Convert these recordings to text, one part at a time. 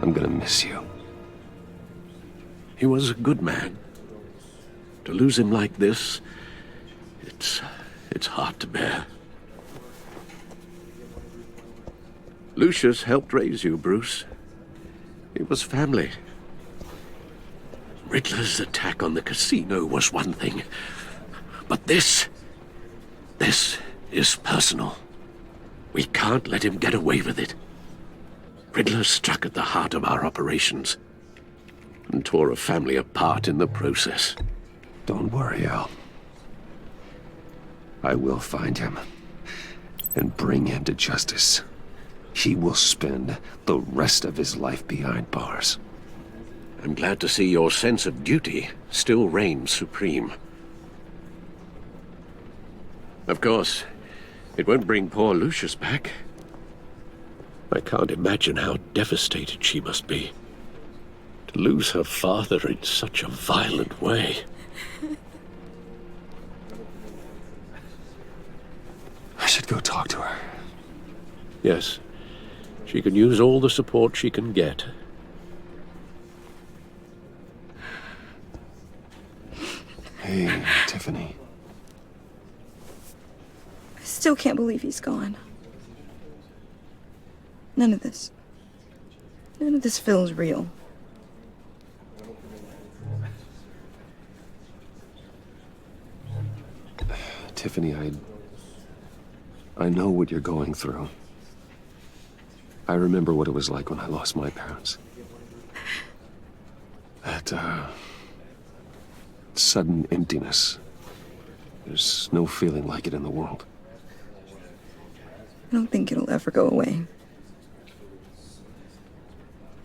I'm gonna miss you. He was a good man. To lose him like this, it's hard to bear. Lucius helped raise you, Bruce. It was family. Riddler's attack on the casino was one thing, but this is personal. We can't let him get away with it. Riddler struck at the heart of our operations and tore a family apart in the process. Don't worry, Al. I will find him and bring him to justice. He will spend the rest of his life behind bars. I'm glad to see your sense of duty still reigns supreme. Of course, it won't bring poor Lucius back. I can't imagine how devastated she must be. To lose her father in such a violent way. I should go talk to her. Yes, she can use all the support she can get. Hey, Tiffany. I still can't believe he's gone. None of this feels real. Tiffany, I know what you're going through. I remember what it was like when I lost my parents. That, sudden emptiness. There's no feeling like it in the world. I don't think it'll ever go away.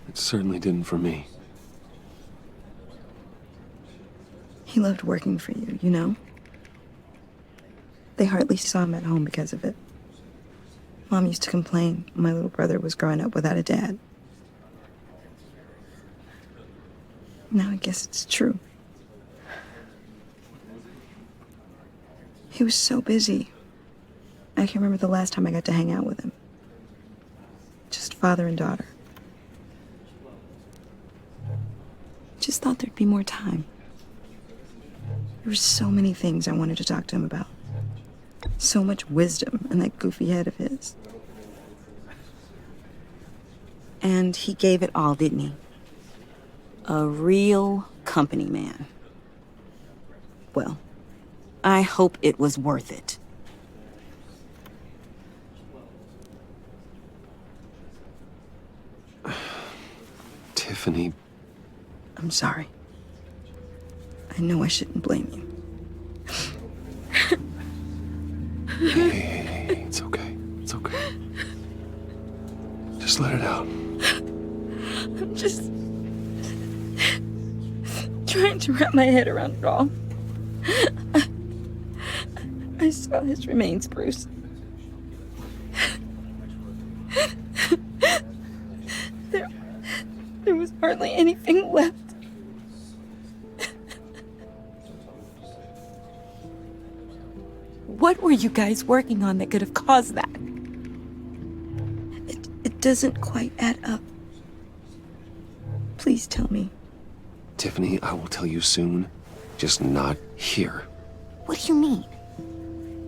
It certainly didn't for me. He loved working for you, you know? They hardly saw him at home because of it. Mom used to complain my little brother was growing up without a dad. Now I guess it's true. He was so busy. I can't remember the last time I got to hang out with him. Just father and daughter. Just thought there'd be more time. There were so many things I wanted to talk to him about. So much wisdom in that goofy head of his. And he gave it all, didn't he? A real company man. Well, I hope it was worth it. Tiffany. I'm sorry. I know I shouldn't blame you. Hey, it's okay. It's okay. Just let it out. I'm just trying to wrap my head around it all. I saw his remains, Bruce. There was hardly anything left. What were you guys working on that could have caused that? It doesn't quite add up. Please tell me. Tiffany, I will tell you soon. Just not here. What do you mean?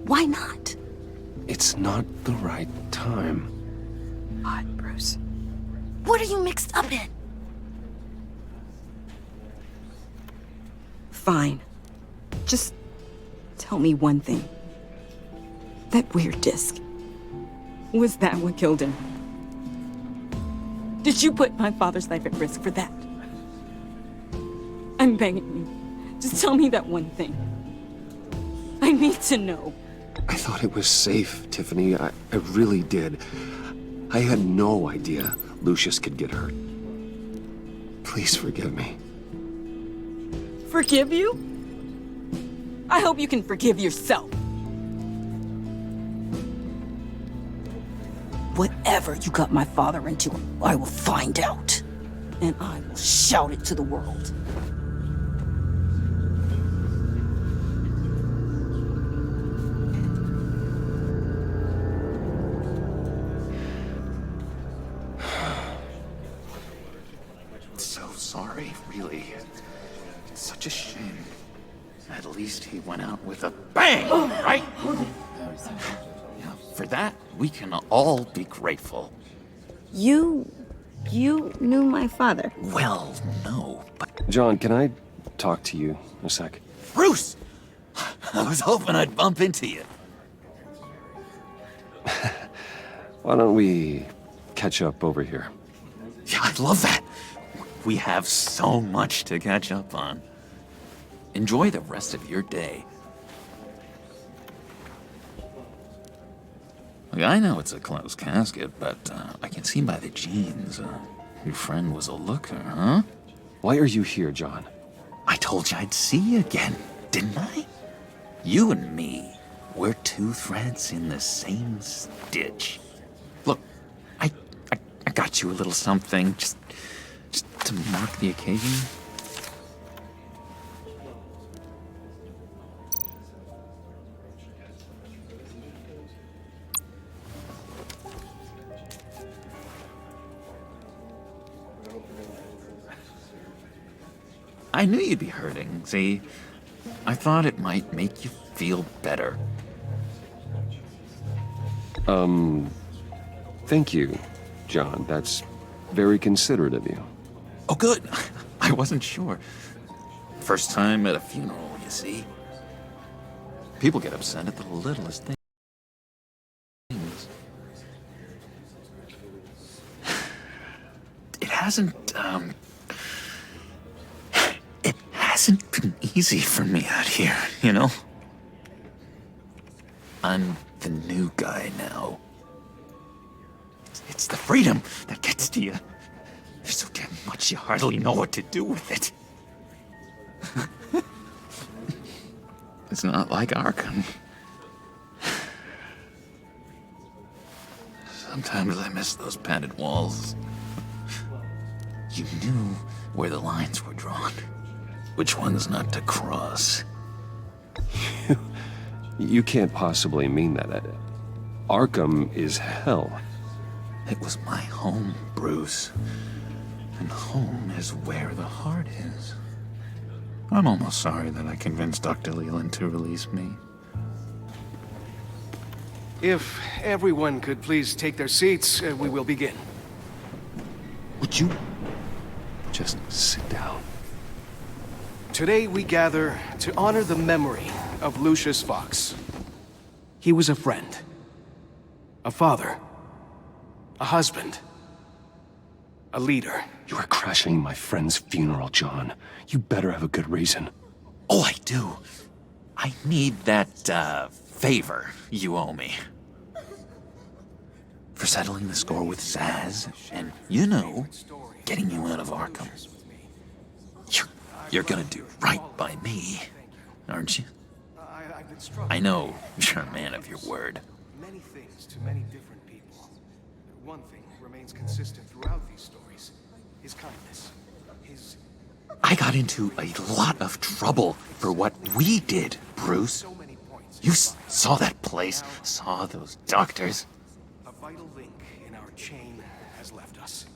Why not? It's not the right time. God, Bruce. What are you mixed up in? Fine. Just tell me one thing. That weird disc. Was that what killed him? Did you put my father's life at risk for that? I'm begging you. Just tell me that one thing. I need to know. I thought it was safe, Tiffany. I really did. I had no idea Lucius could get hurt. Please forgive me. Forgive you? I hope you can forgive yourself. Whatever you got my father into, I will find out. And I will shout it to the world. sorry, really. It's such a shame. At least he went out with a bang, right? Yeah, for that, we can all be grateful. You knew my father. Well, no, but... John, can I talk to you a sec? Bruce! I was hoping I'd bump into you. Why don't we catch up over here? Yeah, I'd love that. We have so much to catch up on. Enjoy the rest of your day. Look, I know it's a closed casket, but I can see by the jeans, your friend was a looker, huh? Why are you here, John? I told you I'd see you again, didn't I? You and me, we're two threads in the same stitch. Look, I got you a little something, just to mark the occasion. I knew you'd be hurting, see? I thought it might make you feel better. Thank you, John. That's very considerate of you. Oh, good. I wasn't sure. First time at a funeral, you see? People get upset at the littlest things. It hasn't been easy for me out here, you know? I'm the new guy now. It's the freedom that gets to you. There's so damn much you hardly know what to do with it. It's not like Arkham. Sometimes I miss those padded walls. You knew where the lines were drawn. Which ones not to cross. You can't possibly mean that. Arkham is hell. It was my home, Bruce. And home is where the heart is. I'm almost sorry that I convinced Dr. Leland to release me. If everyone could please take their seats, we will begin. Would you? Just sit down. Today we gather to honor the memory of Lucius Fox. He was a friend, a father, a husband, a leader. You are crashing my friend's funeral, John. You better have a good reason. Oh, I do. I need that, favor you owe me. For settling the score with Zaz, and, you know, getting you out of Arkham. You're gonna do right by me, aren't you? I know you're a man of your word. Many things to many different people. One thing remains consistent throughout these stories. His kindness. I got into a lot of trouble for what we did, Bruce. You saw that place, saw those doctors. A vital link in our chain has left us.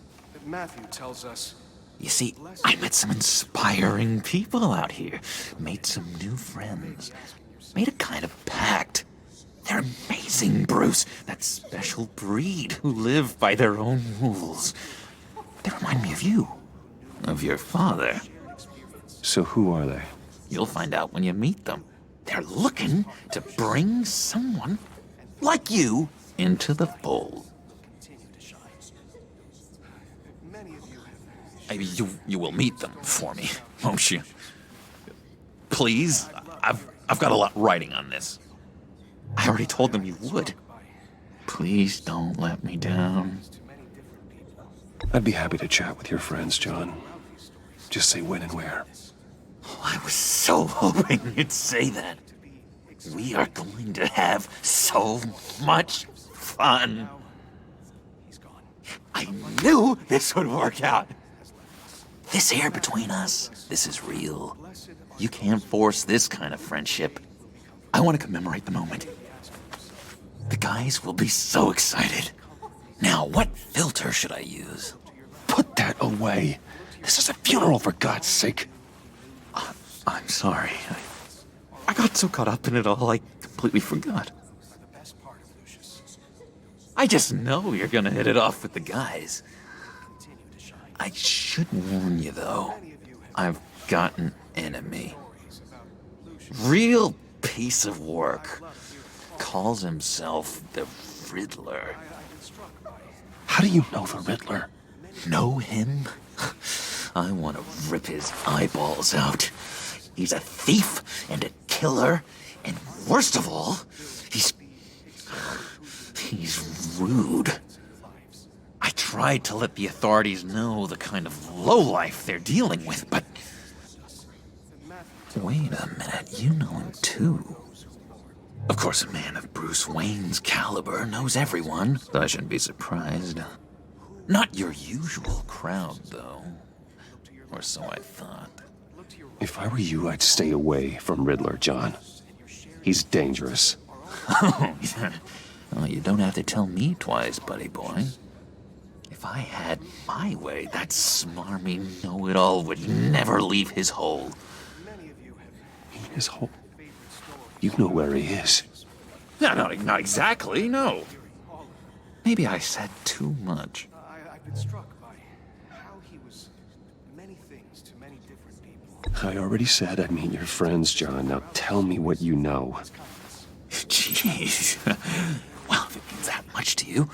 Matthew tells us... You see, I met some inspiring people out here, made some new friends, made a kind of pact. They're amazing, Bruce, that special breed who live by their own rules. They remind me of you, of your father. So who are they? You'll find out when you meet them. They're looking to bring someone like you into the fold. You will meet them for me, won't you? Please, I've got a lot writing on this. I already told them you would. Please don't let me down. I'd be happy to chat with your friends, John. Just say when and where. Oh, I was so hoping you'd say that. We are going to have so much fun. I knew this would work out. This air between us, this is real. You can't force this kind of friendship. I want to commemorate the moment. The guys will be so excited. Now, what filter should I use? Put that away. This is a funeral, for God's sake. I'm sorry. I got so caught up in it all, I completely forgot. I just know you're gonna hit it off with the guys. I should warn you, though. I've got an enemy. Real piece of work. Calls himself the Riddler. How do you know the Riddler? Know him? I want to rip his eyeballs out. He's a thief and a killer, and worst of all, he's rude. I tried to let the authorities know the kind of lowlife they're dealing with, but... Wait a minute, you know him too. Of course, a man of Bruce Wayne's caliber knows everyone, so I shouldn't be surprised. Not your usual crowd, though. Or so I thought. If I were you, I'd stay away from Riddler, John. He's dangerous. Well, you don't have to tell me twice, buddy boy. If I had my way, that smarmy know-it-all would never leave his hole. His hole? You know where he is. No, not exactly, no. Maybe I said too much. I've been struck by how he was many things to many different people. I already said I'd meet your friends, John. Now tell me what you know. Jeez. Well, if it means that much to you.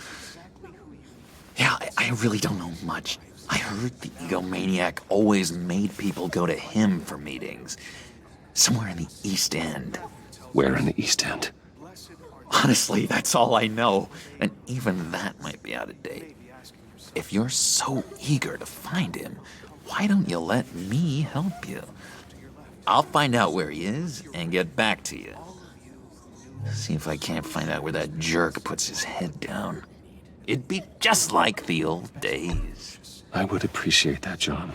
Yeah, I really don't know much. I heard the egomaniac always made people go to him for meetings. Somewhere in the East End. Where in the East End? Honestly, that's all I know. And even that might be out of date. If you're so eager to find him, why don't you let me help you? I'll find out where he is and get back to you. See if I can't find out where that jerk puts his head down. It'd be just like the old days. I would appreciate that, John.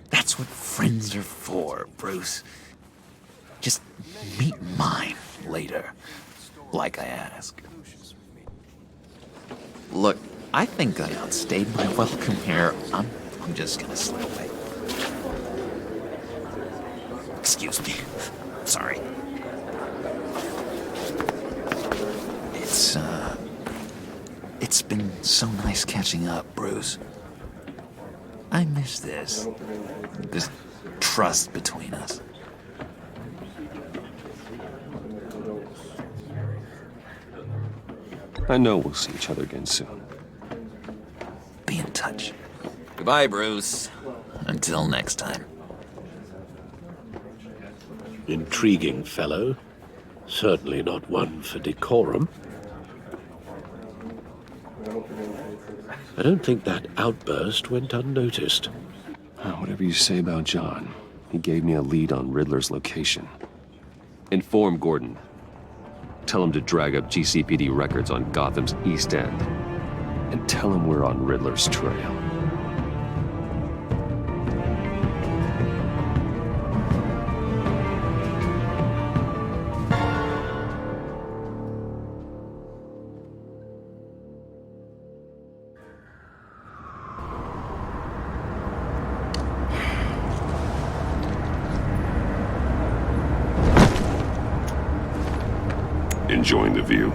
That's what friends are for, Bruce. Just meet mine later, like I asked. Look, I think I outstayed my welcome here. I'm just gonna slip away. Excuse me. Sorry. It's been so nice catching up, Bruce. I miss this trust between us. I know we'll see each other again soon. Be in touch. Goodbye, Bruce. Until next time. Intriguing fellow. Certainly not one for decorum. I don't think that outburst went unnoticed. Whatever you say about John, he gave me a lead on Riddler's location. Inform Gordon. Tell him to drag up GCPD records on Gotham's East End. And tell him we're on Riddler's trail. Enjoying the view?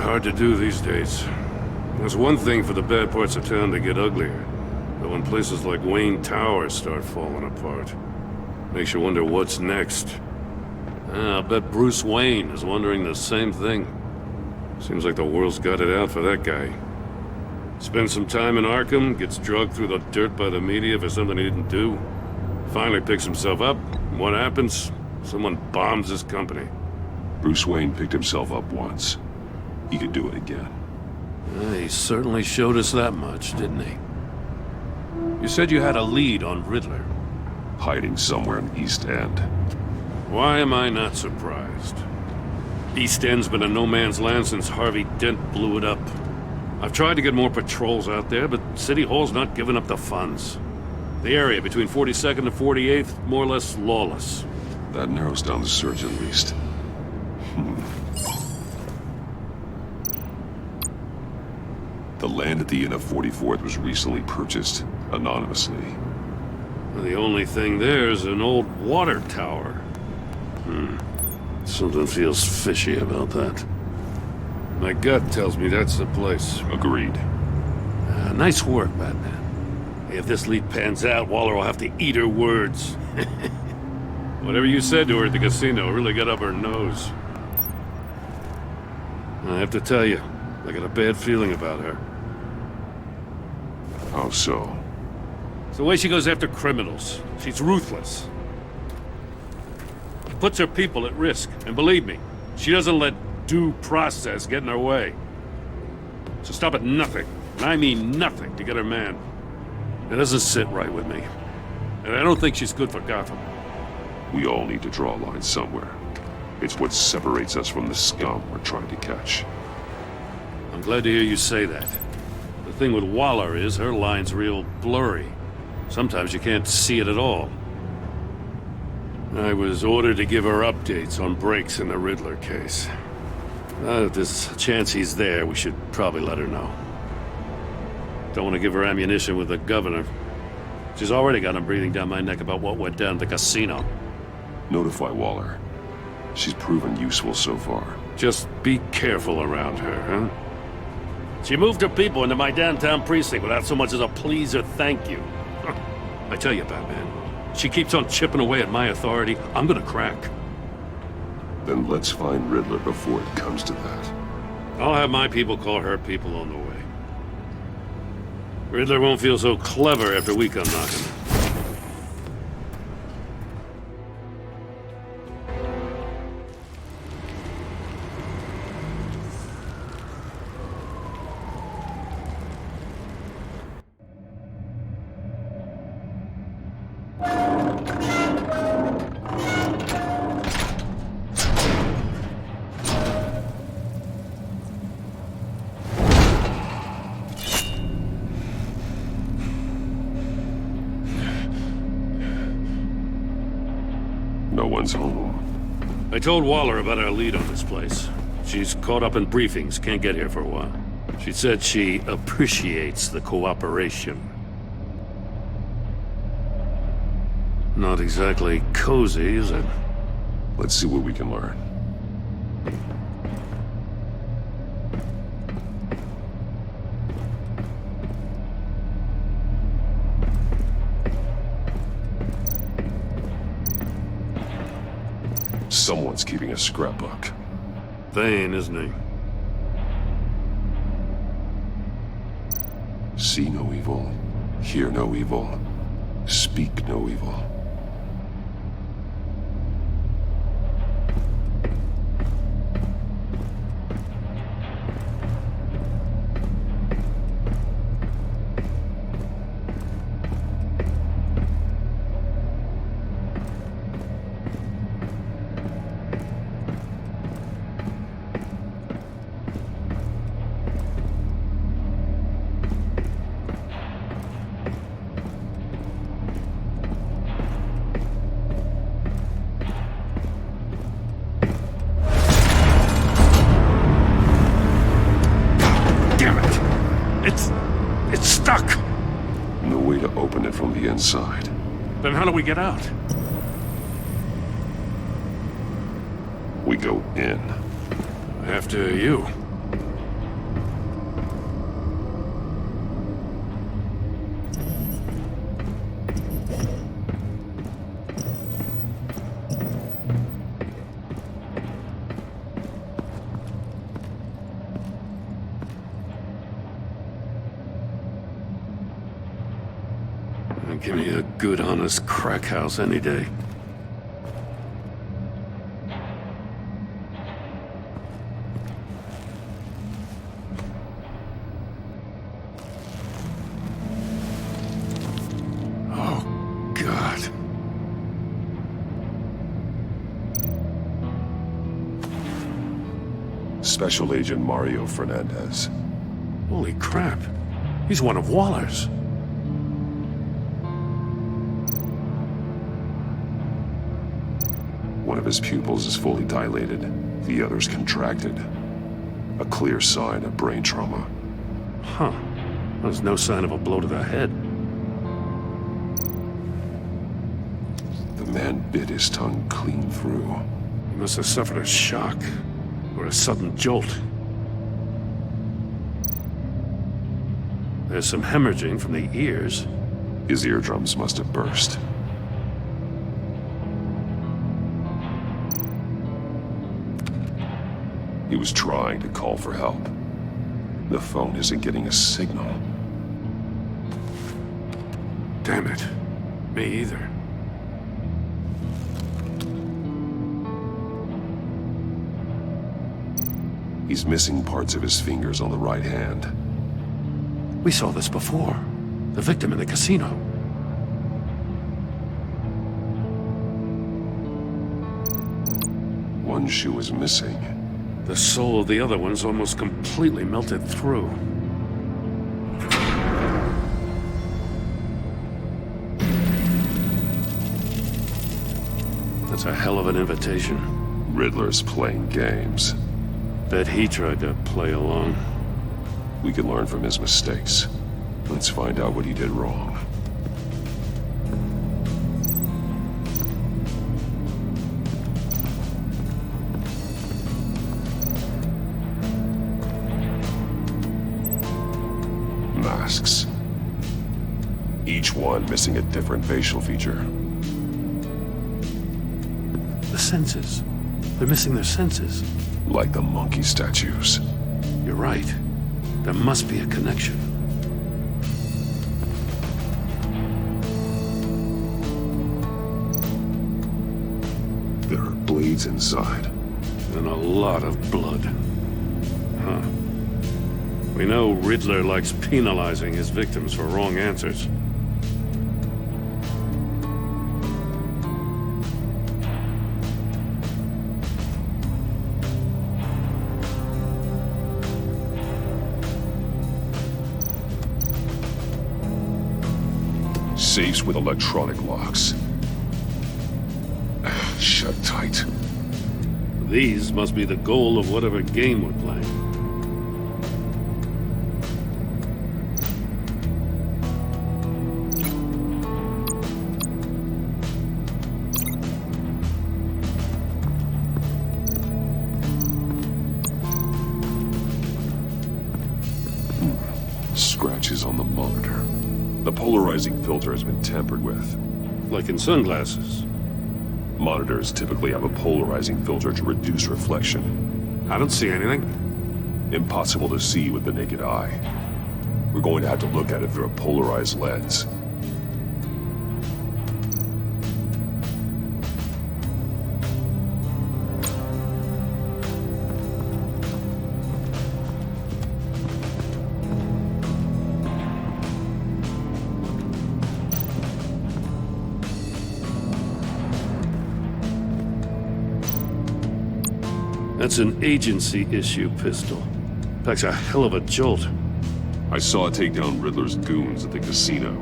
Hard to do these days. There's one thing for the bad parts of town to get uglier, but when places like Wayne Tower start falling apart, makes you wonder what's next. I'll bet Bruce Wayne is wondering the same thing. Seems like the world's got it out for that guy. Spends some time in Arkham, gets drugged through the dirt by the media for something he didn't do. Finally picks himself up. What happens? Someone bombs his company. Bruce Wayne picked himself up once. He could do it again. He certainly showed us that much, didn't he? You said you had a lead on Riddler. Hiding somewhere in East End. Why am I not surprised? East End's been a no-man's land since Harvey Dent blew it up. I've tried to get more patrols out there, but City Hall's not giving up the funds. The area between 42nd and 48th, more or less lawless. That narrows down the search at least. The land at the end of 44th was recently purchased, anonymously. Well, the only thing there is an old water tower. Something feels fishy about that. My gut tells me that's the place. Agreed. Nice work, Batman. If this lead pans out, Waller will have to eat her words. Whatever you said to her at the casino really got up her nose. I have to tell you, I got a bad feeling about her. How so? It's the way she goes after criminals. She's ruthless. Puts her people at risk. And believe me, she doesn't let due process get in her way. So stop at nothing, and I mean nothing, to get her man. It doesn't sit right with me. And I don't think she's good for Gotham. We all need to draw a line somewhere. It's what separates us from the scum we're trying to catch. I'm glad to hear you say that. The thing with Waller is her line's real blurry. Sometimes you can't see it at all. I was ordered to give her updates on breaks in the Riddler case. If there's a chance he's there, we should probably let her know. Don't want to give her ammunition with the governor. She's already got him breathing down my neck about what went down at the casino. Notify Waller. She's proven useful so far. Just be careful around her, huh? She moved her people into my downtown precinct without so much as a please or thank you. I tell you, Batman, she keeps on chipping away at my authority, I'm gonna crack. Then let's find Riddler before it comes to that. I'll have my people call her people on the way. Riddler won't feel so clever after we come knocking. No one's home. I told Waller about our lead on this place. She's caught up in briefings, can't get here for a while. She said she appreciates the cooperation. Not exactly cozy, is it? Let's see what we can learn. Someone's keeping a scrapbook. Thane, isn't he? See no evil, hear no evil, speak no evil. It's stuck! No way to open it from the inside. Then how do we get out? We go in. After you. Give me a good, honest crack house any day. Oh, God. Special Agent Mario Fernandez. Holy crap. He's one of Waller's. One of his pupils is fully dilated, the other's contracted. A clear sign of brain trauma. Huh. There's no sign of a blow to the head. Man bit his tongue clean through. He must have suffered a shock, or a sudden jolt. There's some hemorrhaging from the ears. His eardrums must have burst. He was trying to call for help. The phone isn't getting a signal. Damn it. Me either. He's missing parts of his fingers on the right hand. We saw this before. The victim in the casino. One shoe is missing. The sole of the other one's almost completely melted through. That's a hell of an invitation. Riddler's playing games. Bet he tried to play along. We can learn from his mistakes. Let's find out what he did wrong. Masks. Each one missing a different facial feature. The senses. They're missing their senses. Like the monkey statues. You're right. There must be a connection. There are blades inside. And a lot of blood. Huh. We know Riddler likes penalizing his victims for wrong answers. Safes with electronic locks. Shut tight. These must be the goal of whatever game we're playing. Scratches on the monitor. The polarizing filter has been tampered with. Like in sunglasses. Monitors typically have a polarizing filter to reduce reflection. I don't see anything. Impossible to see with the naked eye. We're going to have to look at it through a polarized lens. That's an agency-issue pistol. Packs a hell of a jolt. I saw it take down Riddler's goons at the casino.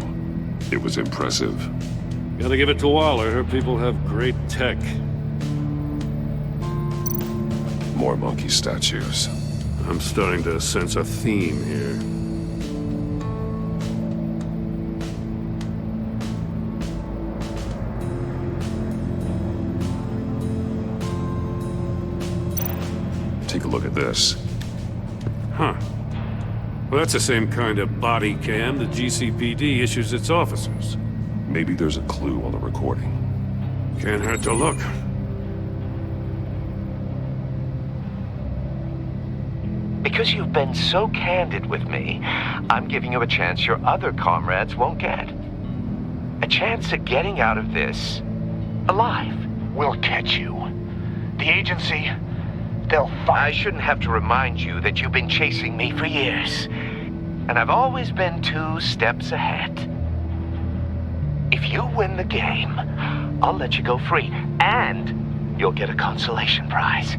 It was impressive. Gotta give it to Waller. Her people have great tech. More monkey statues. I'm starting to sense a theme here. Take a look at this. Huh. Well, that's the same kind of body cam the GCPD issues its officers. Maybe there's a clue on the recording. Can't hurt to look. Because you've been so candid with me, I'm giving you a chance your other comrades won't get. A chance at getting out of this alive. We'll catch you. The agency, they'll find... I shouldn't have to remind you that you've been chasing me for years. And I've always been 2 steps ahead. If you win the game, I'll let you go free. And you'll get a consolation prize.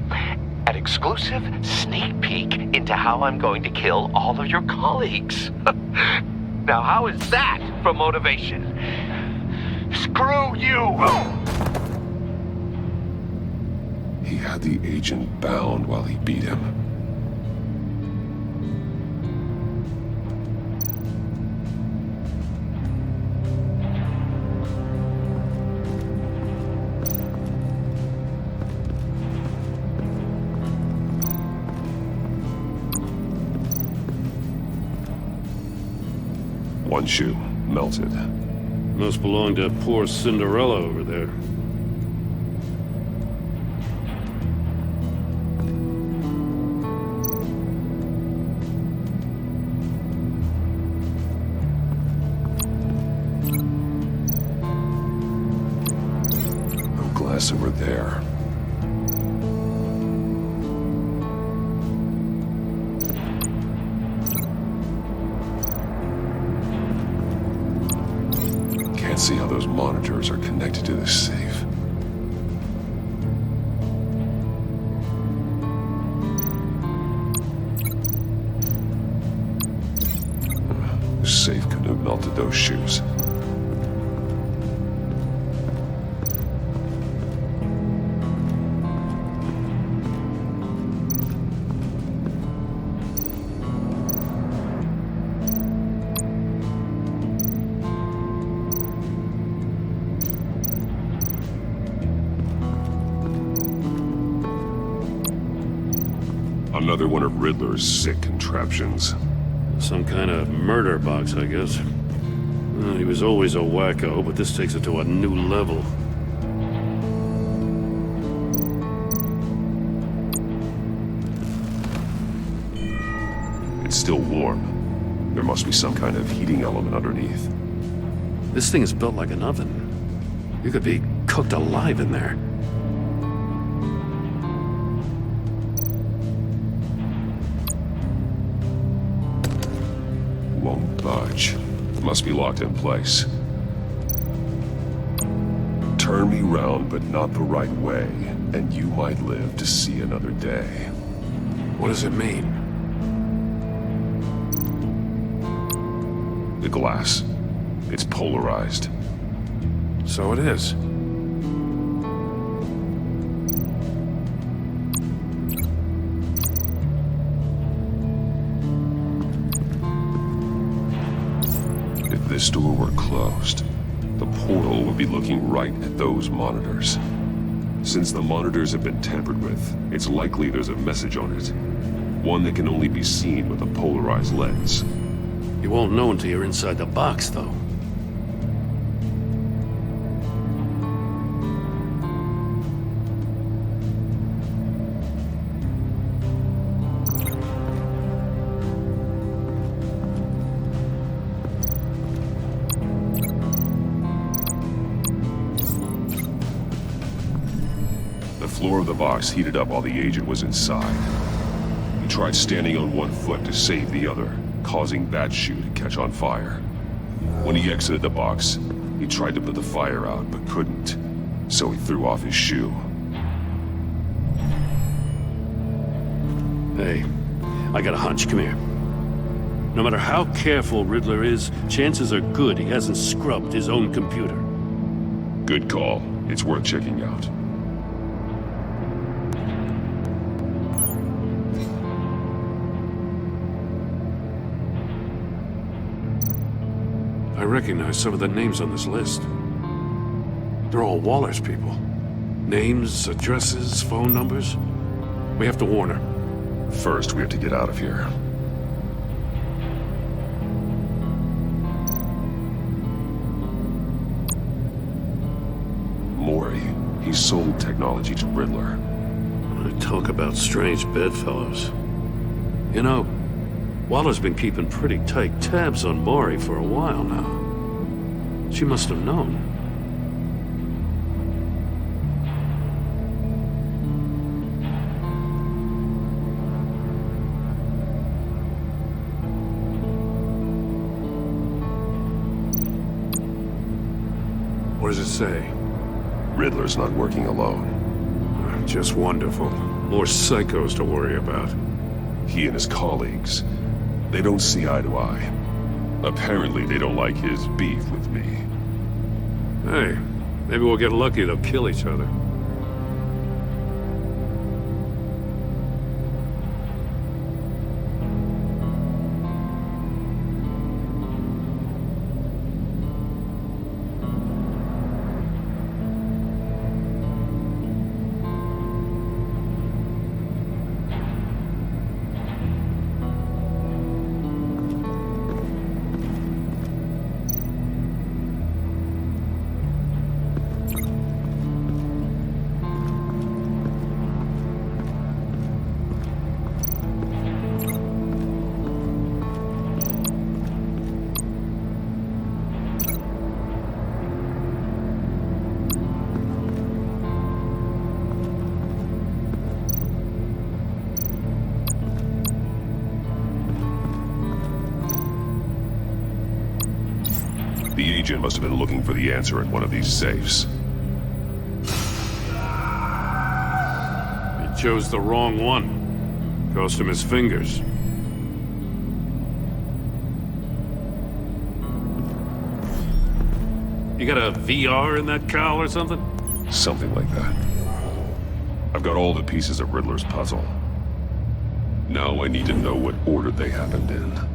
An exclusive sneak peek into how I'm going to kill all of your colleagues. Now, how is that for motivation? Screw you! He had the agent bound while he beat him. One shoe, melted. Must belong to poor Cinderella over there. No glass over there. Can't see how those monitors are connected to this safe. The safe couldn't have melted those shoes. Another one of Riddler's sick contraptions. Some kind of murder box, I guess. He was always a wacko, but this takes it to a new level. It's still warm. There must be some kind of heating element underneath. This thing is built like an oven. You could be cooked alive in there. Won't budge. Must be locked in place. Turn me round, but not the right way, and you might live to see another day. What does it mean? The glass. It's polarized. So it is. If this door were closed, the portal would be looking right at those monitors. Since the monitors have been tampered with, it's likely there's a message on it. One that can only be seen with a polarized lens. You won't know until you're inside the box, though. The floor of the box heated up while the agent was inside. He tried standing on one foot to save the other, causing that shoe to catch on fire. When he exited the box, he tried to put the fire out, but couldn't, so he threw off his shoe. Hey, I got a hunch. Come here. No matter how careful Riddler is, chances are good he hasn't scrubbed his own computer. Good call. It's worth checking out. I recognize some of the names on this list. They're all Waller's people. Names, addresses, phone numbers. We have to warn her. First, we have to get out of here. Maury, he sold technology to Riddler. Talk about strange bedfellows. You know, Waller's been keeping pretty tight tabs on Maury for a while now. She must have known. What does it say? Riddler's not working alone. Just wonderful. More psychos to worry about. He and his colleagues, they don't see eye to eye. Apparently, they don't like his beef with me. Hey, maybe we'll get lucky they'll kill each other. The agent must have been looking for the answer in one of these safes. He chose the wrong one. Cost him his fingers. You got a VR in that cowl or something? Something like that. I've got all the pieces of Riddler's puzzle. Now I need to know what order they happened in.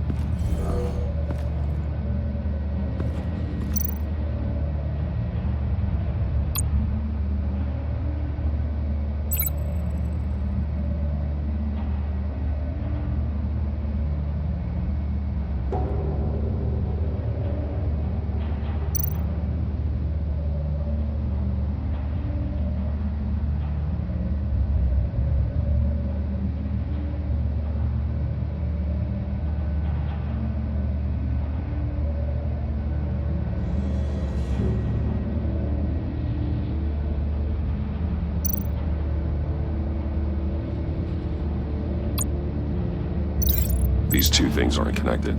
These two things aren't connected.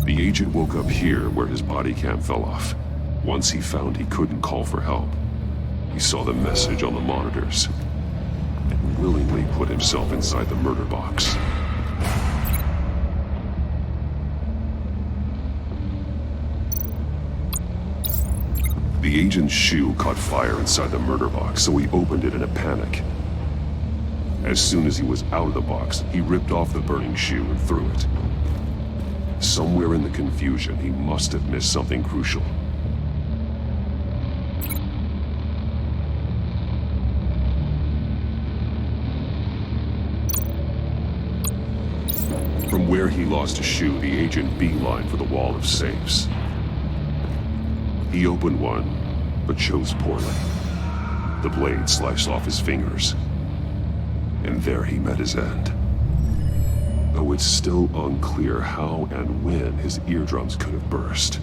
The agent woke up here where his body cam fell off. Once he found he couldn't call for help, he saw the message on the monitors and willingly put himself inside the murder box. The agent's shoe caught fire inside the murder box, so he opened it in a panic. As soon as he was out of the box, he ripped off the burning shoe and threw it. Somewhere in the confusion, he must have missed something crucial. From where he lost a shoe, the agent beelined for the wall of safes. He opened one, but chose poorly. The blade sliced off his fingers. And there he met his end. Though it's still unclear how and when his eardrums could have burst.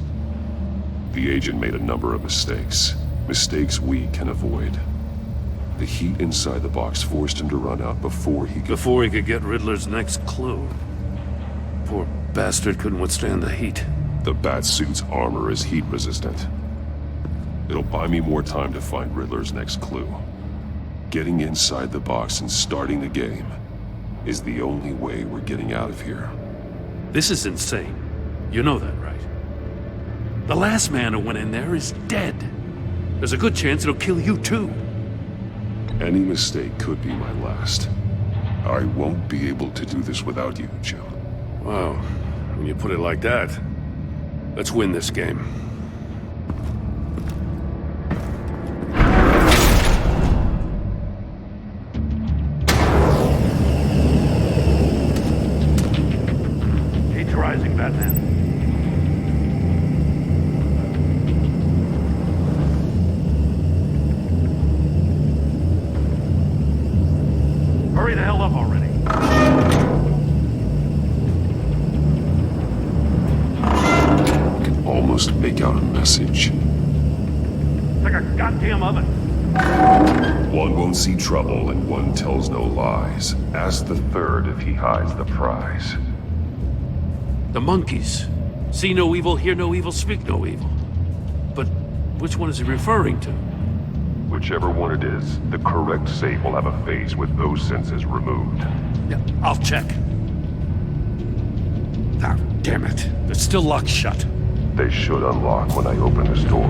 The agent made a number of mistakes. Mistakes we can avoid. The heat inside the box forced him to run out before he could get Riddler's next clue. Poor bastard couldn't withstand the heat. The Batsuit's armor is heat resistant. It'll buy me more time to find Riddler's next clue. Getting inside the box and starting the game is the only way we're getting out of here. This is insane. You know that, right? The last man who went in there is dead. There's a good chance it'll kill you too. Any mistake could be my last. I won't be able to do this without you, Jim. Wow, when you put it like that, let's win this game. Rising, Batman. Hurry the hell up already. I can almost make out a message. It's like a goddamn oven. One won't see trouble and one tells no lies. Ask the third if he hides the prize. The monkeys. See no evil, hear no evil, speak no evil. But which one is he referring to? Whichever one it is, the correct safe will have a face with those senses removed. Yeah, I'll check. Ah, damn it. It's still locked shut. They should unlock when I open this door.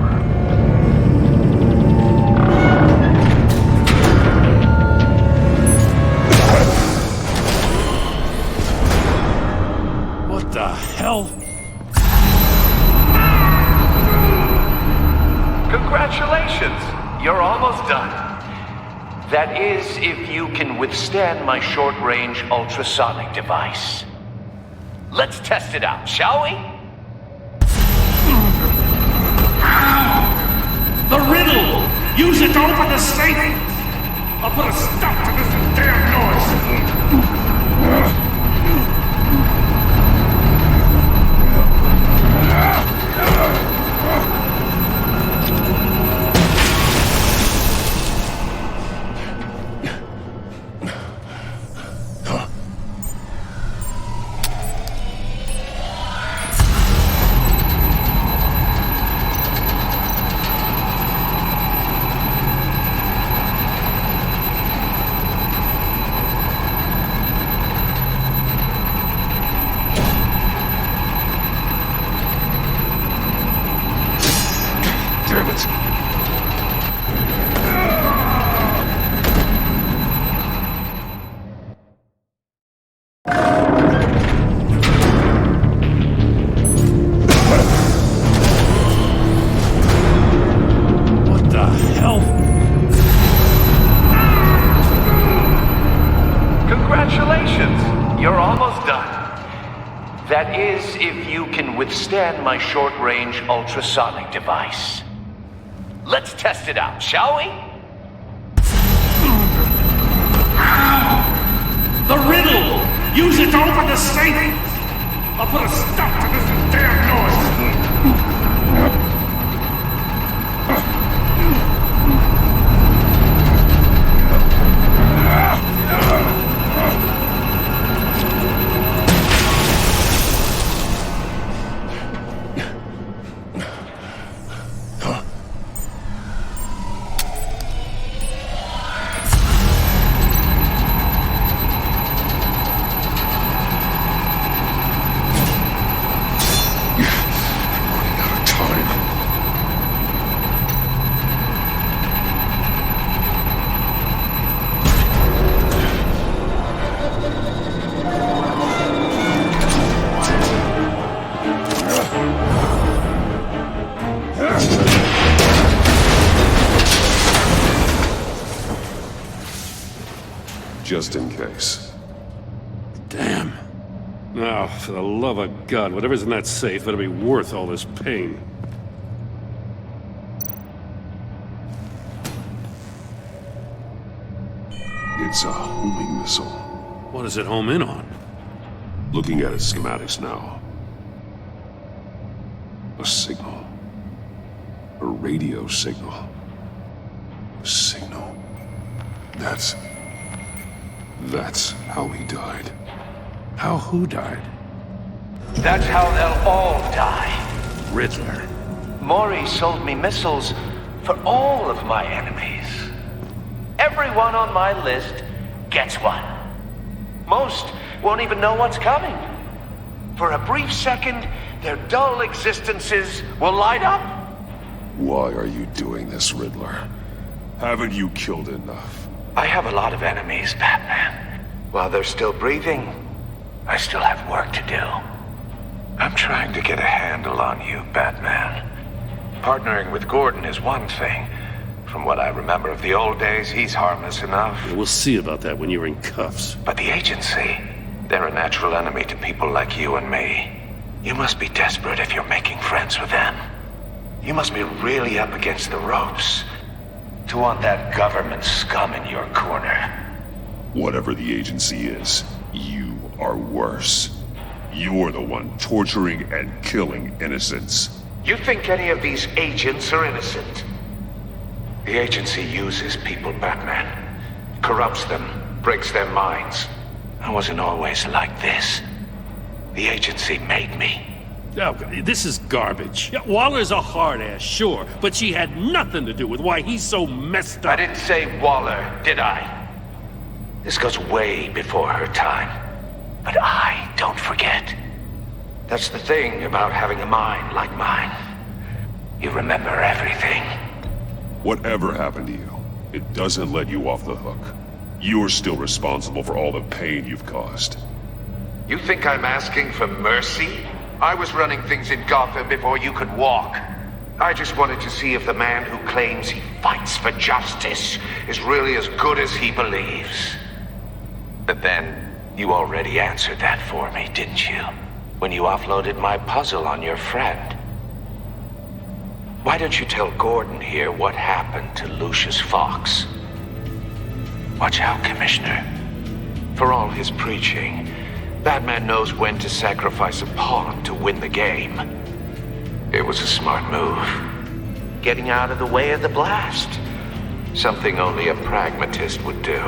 What the hell? Congratulations! You're almost done. That is, if you can withstand my short-range ultrasonic device. Let's test it out, shall we? The riddle! Use it to open the safe! I'll put a stop to this damn noise! That is, if you can withstand my short-range ultrasonic device. Let's test it out, shall we? The riddle! Use it to open the safe! I'll put a stop to this damn noise! Just in case. Damn. Now, for the love of God, whatever's in that safe better be worth all this pain. It's a homing missile. What does it home in on? Looking at its schematics now. A signal. A radio signal. A signal. That's how he died. How who died? That's how they'll all die. Riddler. Maury sold me missiles for all of my enemies. Everyone on my list gets one. Most won't even know what's coming. For a brief second, their dull existences will light up. Why are you doing this, Riddler? Haven't you killed enough? I have a lot of enemies, Batman. While they're still breathing, I still have work to do. I'm trying to get a handle on you, Batman. Partnering with Gordon is one thing. From what I remember of the old days, he's harmless enough. Yeah, we'll see about that when you're in cuffs. But the agency, they're a natural enemy to people like you and me. You must be desperate if you're making friends with them. You must be really up against the ropes to want that government scum in your corner. Whatever the agency is, you are worse. You're the one torturing and killing innocents. You think any of these agents are innocent? The agency uses people, Batman. Corrupts them, breaks their minds. I wasn't always like this. The agency made me. Oh, this is garbage. Yeah, Waller's a hard-ass, sure, but she had nothing to do with why he's so messed up. I didn't say Waller, did I? This goes way before her time. But I don't forget. That's the thing about having a mind like mine. You remember everything. Whatever happened to you, it doesn't let you off the hook. You're still responsible for all the pain you've caused. You think I'm asking for mercy? I was running things in Gotham before you could walk. I just wanted to see if the man who claims he fights for justice is really as good as he believes. But then, you already answered that for me, didn't you? When you offloaded my puzzle on your friend. Why don't you tell Gordon here what happened to Lucius Fox? Watch out, Commissioner. For all his preaching, Batman knows when to sacrifice a pawn to win the game. It was a smart move. Getting out of the way of the blast. Something only a pragmatist would do.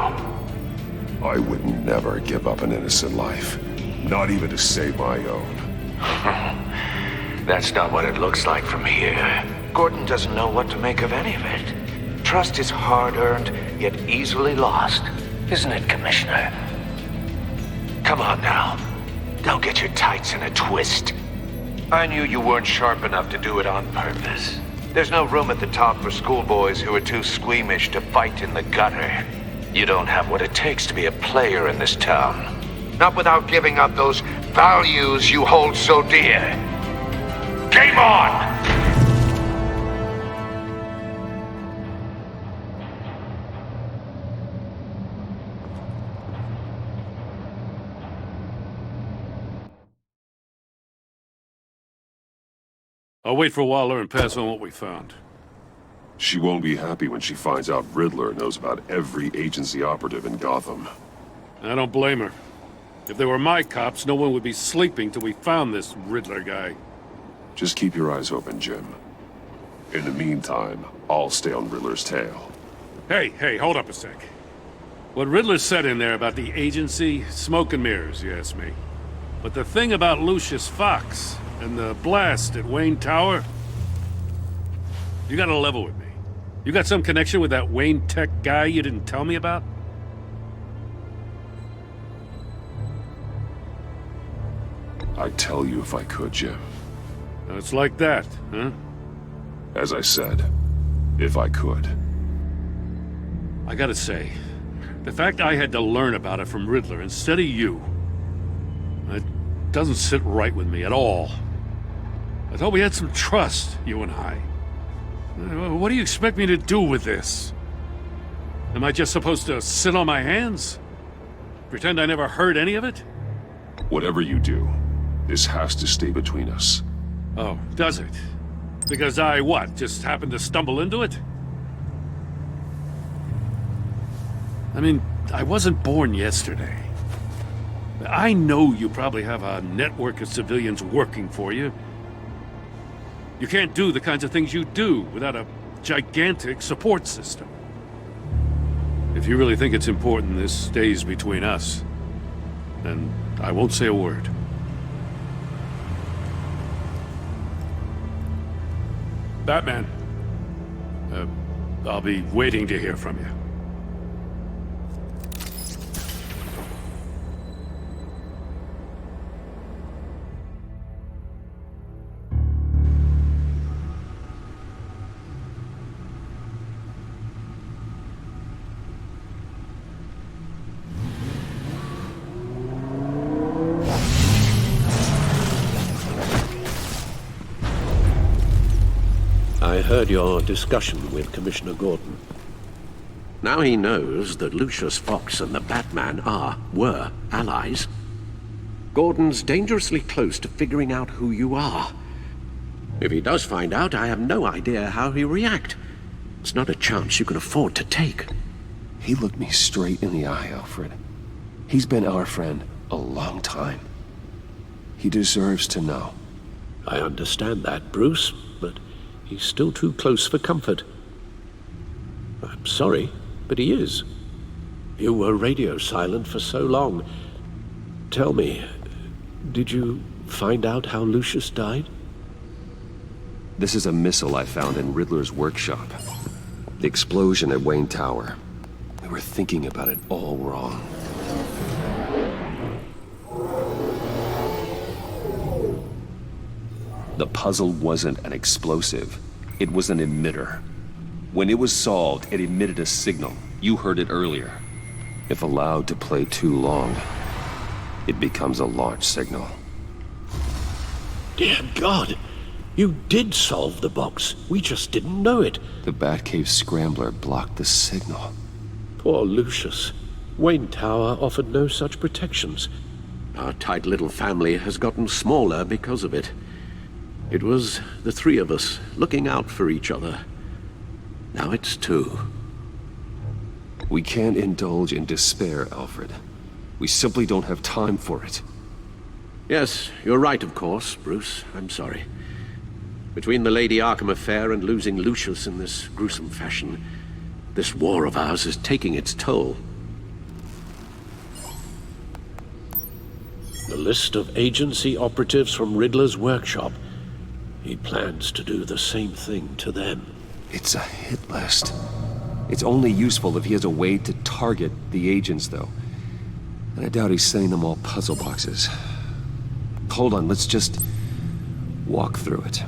I would never give up an innocent life. Not even to save my own. That's not what it looks like from here. Gordon doesn't know what to make of any of it. Trust is hard-earned, yet easily lost. Isn't it, Commissioner? Come on now. Don't get your tights in a twist. I knew you weren't sharp enough to do it on purpose. There's no room at the top for schoolboys who are too squeamish to fight in the gutter. You don't have what it takes to be a player in this town. Not without giving up those values you hold so dear. Game on! I'll wait for Waller and pass on what we found. She won't be happy when she finds out Riddler knows about every agency operative in Gotham. I don't blame her. If they were my cops, no one would be sleeping till we found this Riddler guy. Just keep your eyes open, Jim. In the meantime, I'll stay on Riddler's tail. Hey, hold up a sec. What Riddler said in there about the agency, smoke and mirrors, you ask me. But the thing about Lucius Fox and the blast at Wayne Tower, you gotta level with me. You got some connection with that Wayne Tech guy you didn't tell me about? I'd tell you if I could, Jim. It's like that, huh? As I said, if I could. I gotta say, the fact I had to learn about it from Riddler instead of you, it doesn't sit right with me at all. I thought we had some trust, you and I. What do you expect me to do with this? Am I just supposed to sit on my hands? Pretend I never heard any of it? Whatever you do, this has to stay between us. Oh, does it? Because I, what, just happened to stumble into it? I mean, I wasn't born yesterday. I know you probably have a network of civilians working for you. You can't do the kinds of things you do without a gigantic support system. If you really think it's important this stays between us, then I won't say a word. Batman, I'll be waiting to hear from you. I heard your discussion with Commissioner Gordon. Now he knows that Lucius Fox and the Batman were allies. Gordon's dangerously close to figuring out who you are. If he does find out, I have no idea how he'll react. It's not a chance you can afford to take. He looked me straight in the eye, Alfred. He's been our friend a long time. He deserves to know. I understand that, Bruce, but he's still too close for comfort. I'm sorry, but he is. You were radio silent for so long. Tell me, did you find out how Lucius died? This is a missile I found in Riddler's workshop. The explosion at Wayne Tower. We were thinking about it all wrong. The puzzle wasn't an explosive. It was an emitter. When it was solved, it emitted a signal. You heard it earlier. If allowed to play too long, it becomes a launch signal. Dear God! You did solve the box. We just didn't know it. The Batcave scrambler blocked the signal. Poor Lucius. Wayne Tower offered no such protections. Our tight little family has gotten smaller because of it. It was the three of us looking out for each other. Now it's two. We can't indulge in despair, Alfred. We simply don't have time for it. Yes, you're right, of course, Bruce. I'm sorry. Between the Lady Arkham affair and losing Lucius in this gruesome fashion, this war of ours is taking its toll. The list of agency operatives from Riddler's workshop. He plans to do the same thing to them. It's a hit list. It's only useful if he has a way to target the agents, though. And I doubt he's sending them all puzzle boxes. Hold on, let's just walk through it.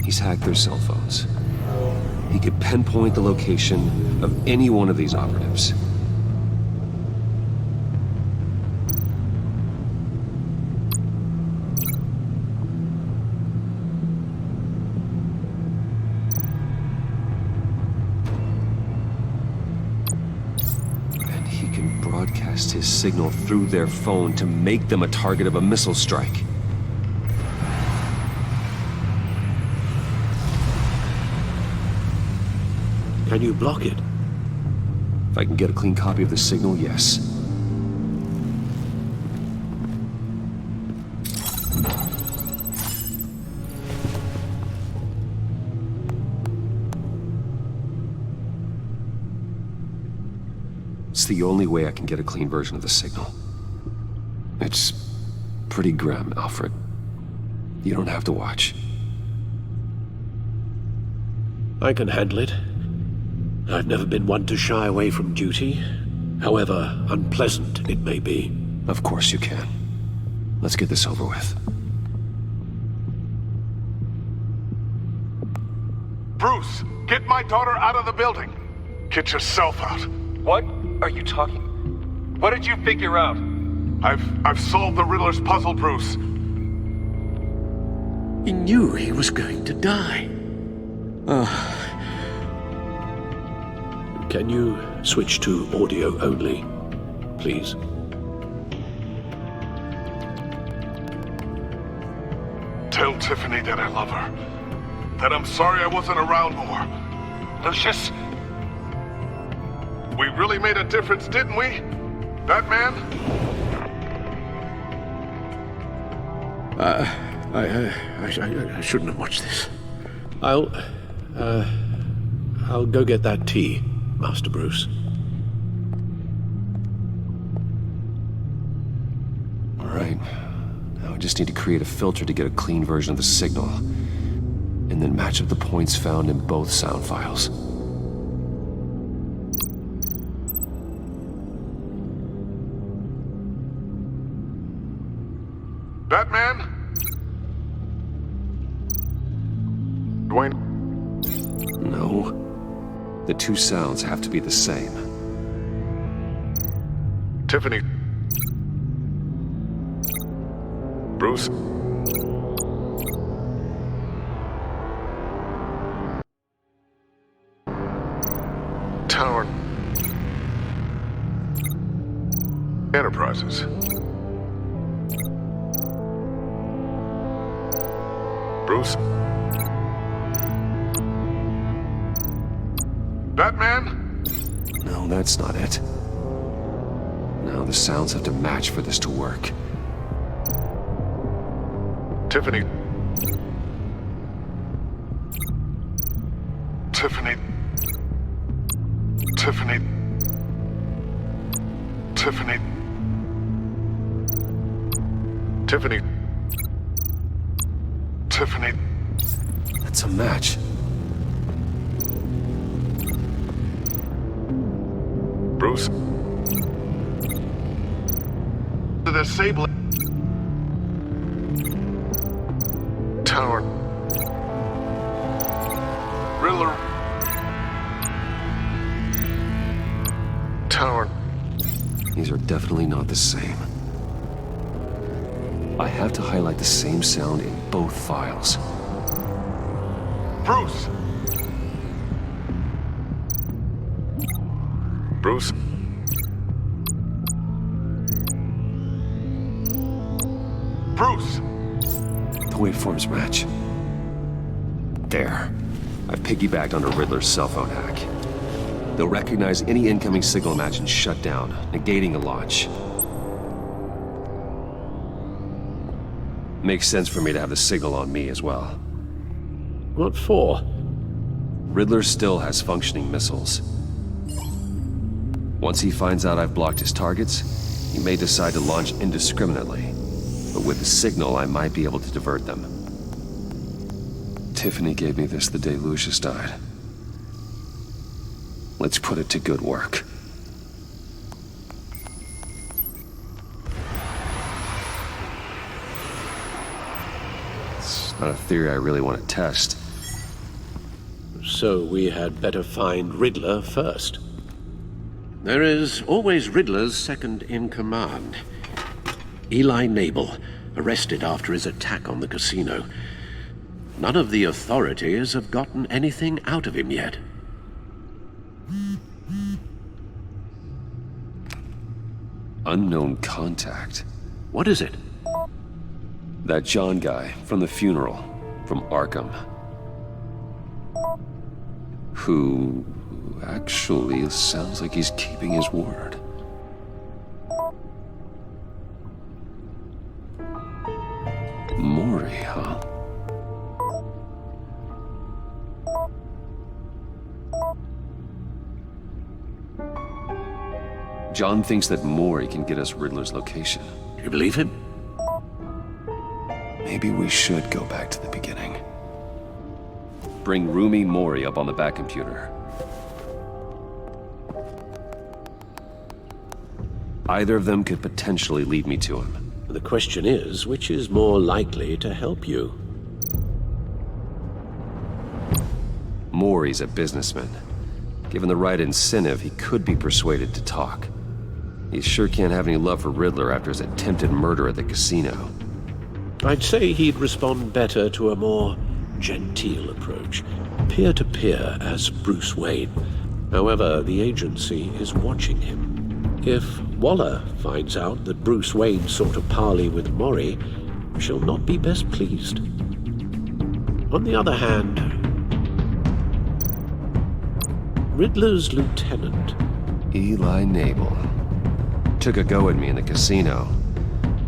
He's hacked their cell phones. He could pinpoint the location of any one of these operatives. broadcast his signal through their phone to make them a target of a missile strike. Can you block it? If I can get a clean copy of the signal, yes. It's the only way I can get a clean version of the signal. It's pretty grim, Alfred. You don't have to watch. I can handle it. I've never been one to shy away from duty, however unpleasant it may be. Of course you can. Let's get this over with. Bruce, get my daughter out of the building. Get yourself out. What are you talking? What did you figure out? I've solved the Riddler's puzzle, Bruce. He knew he was going to die. Can you switch to audio only, please? Tell Tiffany that I love her. That I'm sorry I wasn't around more. Lucius? We really made a difference, didn't we? Batman? I shouldn't have watched this. I'll go get that tea, Master Bruce. All right. Now I just need to create a filter to get a clean version of the signal, and then match up the points found in both sound files. Batman? Dwayne? No. The two sounds have to be the same. Tiffany? Bruce? Tower Enterprises. Bruce? Batman? No, that's not it. No, the sounds have to match for this to work. Tiffany? Tiffany? Tiffany? Tiffany? Tiffany? Tiffany? That's a match. Bruce? The disable Tower. Riddler. Tower. These are definitely not the same. I have to highlight the same sound in both files. Bruce! Bruce? Bruce! The waveforms match. There. I've piggybacked on a Riddler's cell phone hack. They'll recognize any incoming signal match and shut down, negating a launch. Makes sense for me to have the signal on me as well. What for? Riddler still has functioning missiles. Once he finds out I've blocked his targets, he may decide to launch indiscriminately. But with the signal, I might be able to divert them. Tiffany gave me this the day Lucius died. Let's put it to good work. It's not a theory I really want to test. So we had better find Riddler first. There is always Riddler's second in command. Eli Nabel, arrested after his attack on the casino. None of the authorities have gotten anything out of him yet. unknown contact. What is it? That John guy from the funeral, from Arkham. Who actually sounds like he's keeping his word. Mori, huh? John thinks that Mori can get us Riddler's location. You believe him? Maybe we should go back to the beginning. Bring Rumi Mori up on the back computer. Either of them could potentially lead me to him. The question is, which is more likely to help you? Mori's a businessman. Given the right incentive, he could be persuaded to talk. He sure can't have any love for Riddler after his attempted murder at the casino. I'd say he'd respond better to a more genteel approach, peer-to-peer as Bruce Wayne. However, the agency is watching him. If Waller finds out that Bruce Wayne sought a parley with Mori, she'll not be best pleased. On the other hand, Riddler's lieutenant, Eli Nabel, took a go at me in the casino.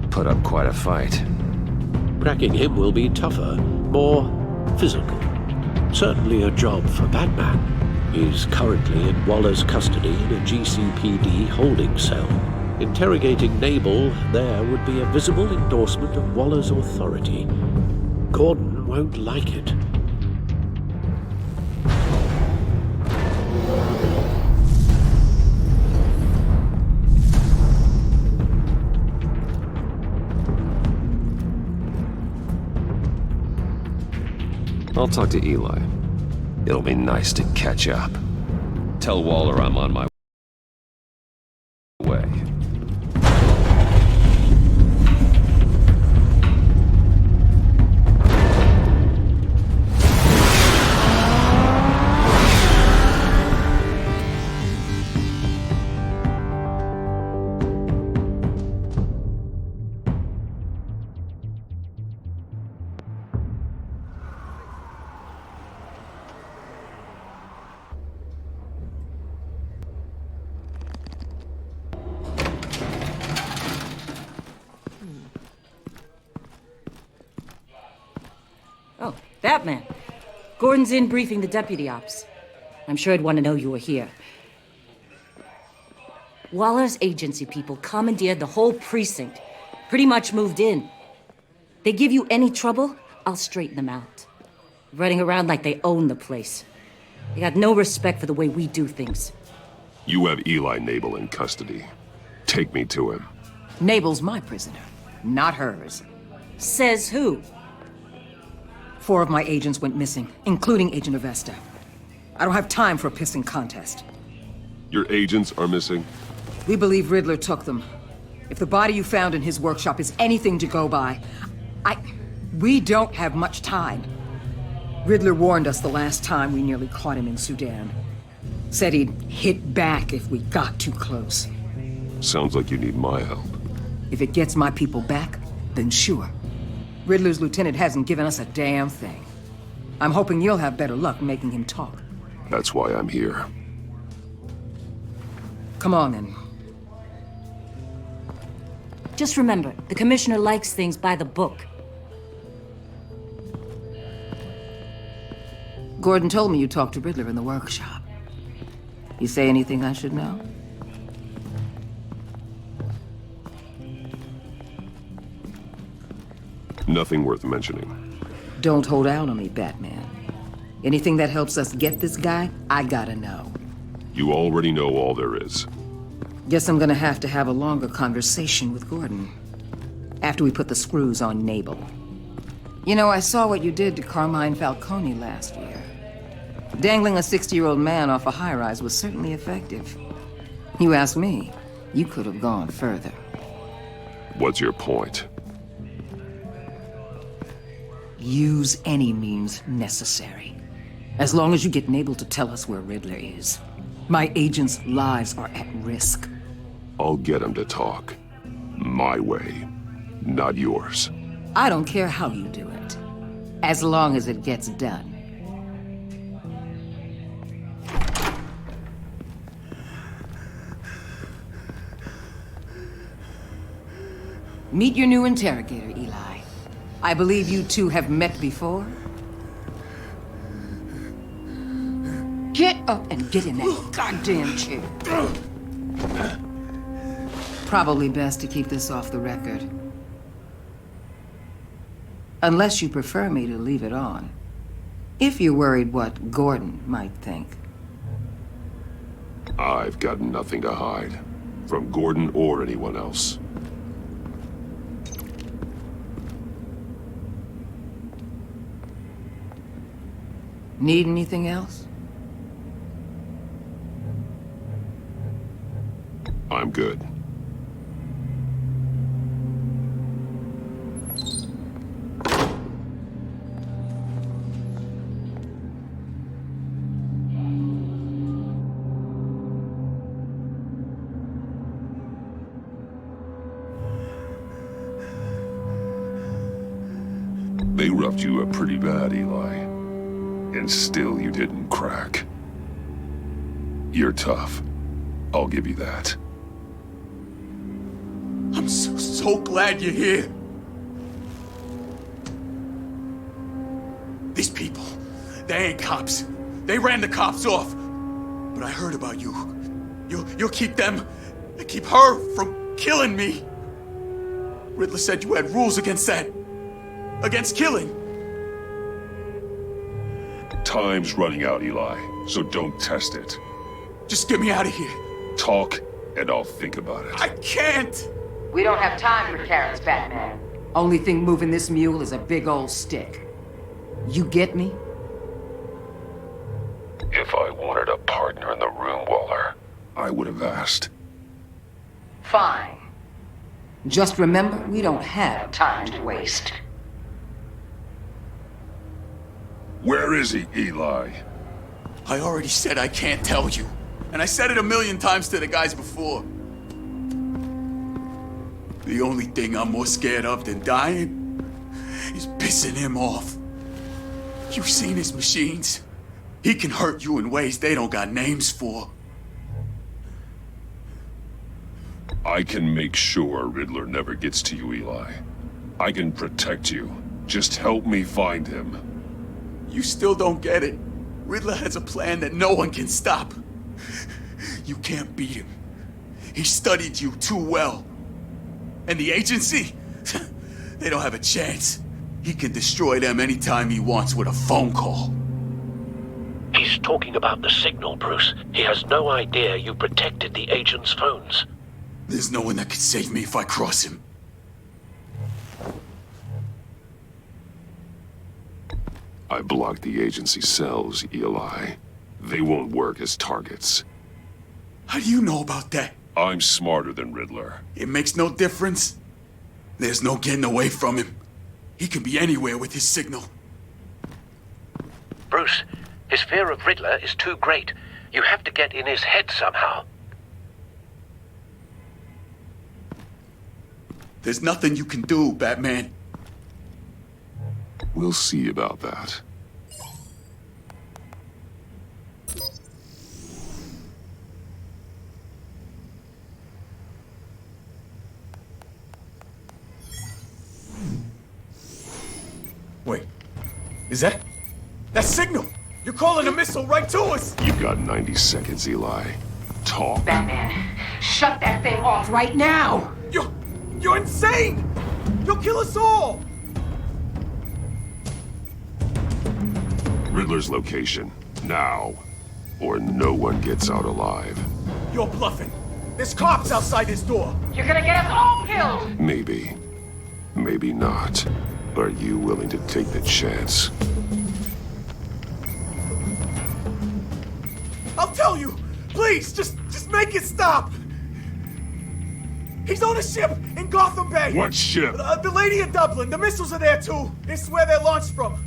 Put up quite a fight. cracking him will be tougher, more physical. Certainly a job for Batman. He's currently in Waller's custody in a GCPD holding cell. Interrogating Nabel there would be a visible endorsement of Waller's authority. Gordon won't like it. I'll talk to Eli. It'll be nice to catch up. Tell Waller I'm on my way. Oh, Batman. Gordon's in briefing the deputy ops. I'm sure I'd want to know you were here. Waller's agency people commandeered the whole precinct. Pretty much moved in. They give you any trouble, I'll straighten them out. Running around like they own the place. They got no respect for the way we do things. You have Eli Nabel in custody. Take me to him. Nabel's my prisoner, not hers. Says who? 4 of my agents went missing, including Agent Avesta. I don't have time for a pissing contest. Your agents are missing? We believe Riddler took them. If the body you found in his workshop is anything to go by, we don't have much time. Riddler warned us the last time we nearly caught him in Sudan. Said he'd hit back if we got too close. Sounds like you need my help. If it gets my people back, then sure. Riddler's lieutenant hasn't given us a damn thing. I'm hoping you'll have better luck making him talk. That's why I'm here. Come on, then. Just remember, the commissioner likes things by the book. Gordon told me you talked to Riddler in the workshop. You say anything I should know? Nothing worth mentioning. Don't hold out on me, Batman. Anything that helps us get this guy, I gotta know. You already know all there is. Guess I'm gonna have to have a longer conversation with Gordon. After we put the screws on Nabel. You know, I saw what you did to Carmine Falcone last year. Dangling a 60-year-old man off a high-rise was certainly effective. You ask me, you could have gone further. What's your point? Use any means necessary. As long as you get Nabel to tell us where Riddler is. My agents' lives are at risk. I'll get him to talk. My way, not yours. I don't care how you do it, as long as it gets done. Meet your new interrogator, Eli. I believe you two have met before. Get up and get in that goddamn chair. Probably best to keep this off the record. Unless you prefer me to leave it on. If you're worried what Gordon might think. I've got nothing to hide. From Gordon or anyone else. Need anything else? I'm good. They roughed you up pretty bad, Eli. And still you didn't crack. You're tough. I'll give you that. I'm so glad you're here. These people, they ain't cops. They ran the cops off. But I heard about you. You'll keep them, keep her from killing me. Riddler said you had rules against that. Against killing. Time's running out, Eli, so don't test it. Just get me out of here. Talk, and I'll think about it. I can't! We don't have time for carrots, Batman. Only thing moving this mule is a big old stick. You get me? If I wanted a partner in the room, Waller, I would have asked. Fine. Just remember, we don't have time to waste. Where is he, Eli? I already said I can't tell you. And I said it 1,000,000 times to the guys before. The only thing I'm more scared of than dying is pissing him off. You've seen his machines. He can hurt you in ways they don't got names for. I can make sure Riddler never gets to you, Eli. I can protect you. Just help me find him. You still don't get it. Riddler has a plan that no one can stop. You can't beat him. He studied you too well. And the agency? They don't have a chance. He can destroy them anytime he wants with a phone call. He's talking about the signal, Bruce. He has no idea you protected the agent's phones. There's no one that can save me if I cross him. I blocked the agency cells, Eli. They won't work as targets. How do you know about that? I'm smarter than Riddler. It makes no difference. There's no getting away from him. He can be anywhere with his signal. Bruce, his fear of Riddler is too great. You have to get in his head somehow. There's nothing you can do, Batman. We'll see about that. Wait, is that signal? You're calling a missile right to us! You've got 90 seconds, Eli. Talk. Batman, shut that thing off right now! You're insane! You'll kill us all! Riddler's location, now, or no one gets out alive. You're bluffing. There's cops outside this door. You're gonna get us all killed! Maybe. Maybe not. Are you willing to take the chance? I'll tell you! Please, just make it stop! He's on a ship in Gotham Bay! What ship? The Lady of Dublin. The missiles are there, too. This is where they're launched from.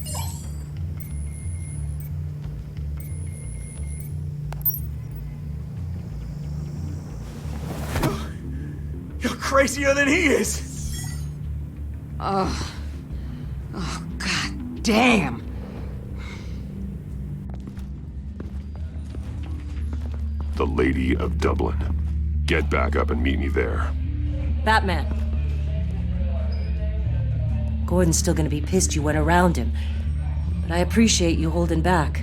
crazier than he is. Oh, god damn. The Lady of Dublin. Get back up and meet me there. Batman. Gordon's still gonna be pissed you went around him, but I appreciate you holding back.